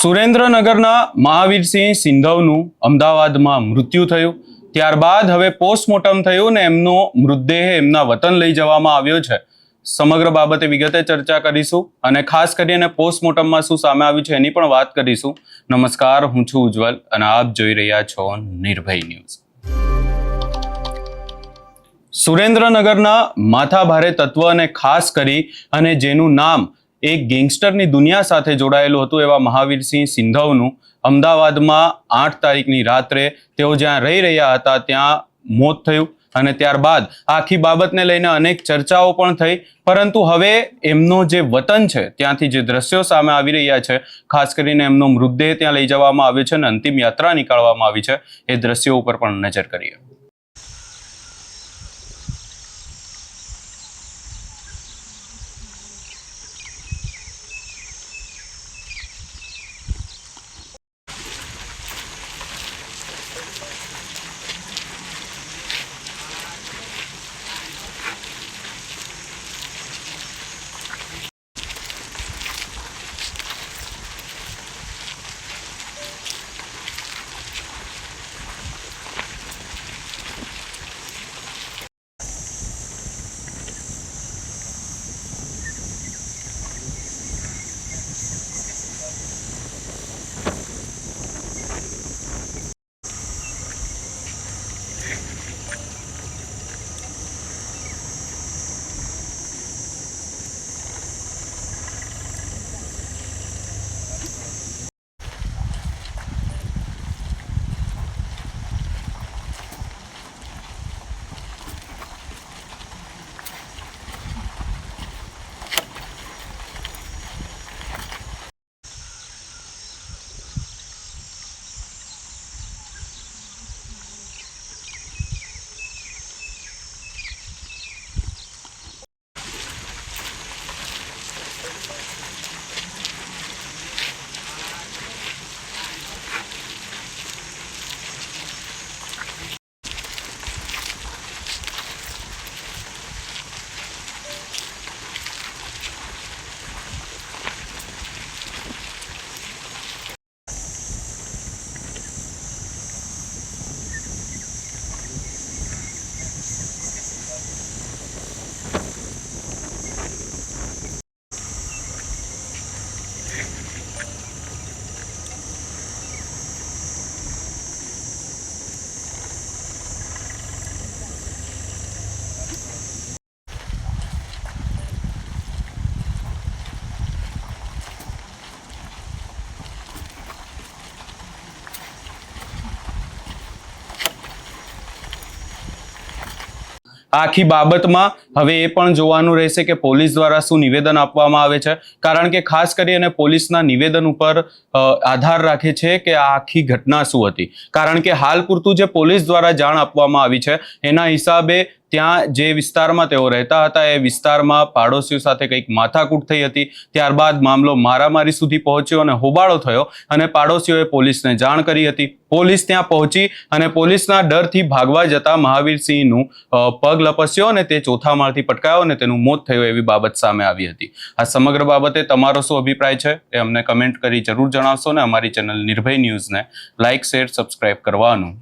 સુરેન્દ્રનગરના મહાવીરસિંહ સિંધવનું અમદાવાદમાં મૃત્યુ થયું. ત્યારબાદ હવે પોસ્ટમોર્ટમ થયું ને એમનો મૃતદેહ એમના વતન લઈ જવામાં આવ્યો છે. સમગ્ર બાબતે વિગતે ચર્ચા કરીશું અને ખાસ કરીને પોસ્ટમોર્ટમમાં શું સામે આવ્યું છે એની પણ વાત કરીશું. નમસ્કાર, હું છું ઉજ્જવલ અને આપ જોઈ રહ્યા છો નિર્ભય ન્યૂઝ. સુરેન્દ્રનગરના માથાભારે તત્વ અને ખાસ કરી અને જેનું નામ એક ગેંગસ્ટરની દુનિયા સાથે જોડાયેલું હતું એવા મહાવીરસિંહ સિંધવનું અમદાવાદમાં 8 તારીખની રાત્રે તેઓ જ્યાં રહી રહ્યા હતા ત્યાં મોત થયું અને ત્યારબાદ આખી બાબતને લઈને અનેક ચર્ચાઓ પણ થઈ. પરંતુ હવે એમનો જે વતન છે ત્યાંથી જે દ્રશ્યો સામે આવી રહ્યા છે, ખાસ કરીને એમનો મૃતદેહ ત્યાં લઈ જવામાં આવ્યો છે અને અંતિમ યાત્રા નીકાળવામાં આવી છે, એ દ્રશ્યો ઉપર પણ નજર કરીએ. આખી બાબતમાં હવે એ પણ જોવાનું રહેશે કે પોલીસ દ્વારા શું નિવેદન આપવામાં આવે છે, કારણ કે ખાસ કરીને પોલીસના નિવેદન ઉપર આધાર રાખે છે કે આ આખી ઘટના શું હતી. કારણ કે હાલ પૂરતું જે પોલીસ દ્વારા જાણ આપવામાં આવી છે એના હિસાબે ત્યાં જે વિસ્તારમાં તેઓ રહેતા હતા એ વિસ્તારમાં પાડોશીઓ સાથે કંઈક માથાકૂટ થઈ હતી. ત્યારબાદ મામલો મારામારી સુધી પહોંચ્યો અને હોબાળો થયો અને પાડોશીઓએ પોલીસને જાણ કરી હતી. પોલીસ ત્યાં પહોંચી અને પોલીસના ડરથી ભાગવા જતા મહાવીરસિંહનું પગ લપસ્યો અને તે ચોથા માળથી પટકાયો અને તેનું મોત થયું એવી બાબત સામે આવી હતી. આ સમગ્ર બાબતે તમારો શું અભિપ્રાય છે એ અમને કમેન્ટ કરી જરૂર જણાવશો ને અમારી ચેનલ નિર્ભય ન્યૂઝને લાઇક, શેર, સબસ્ક્રાઇબ કરવાનું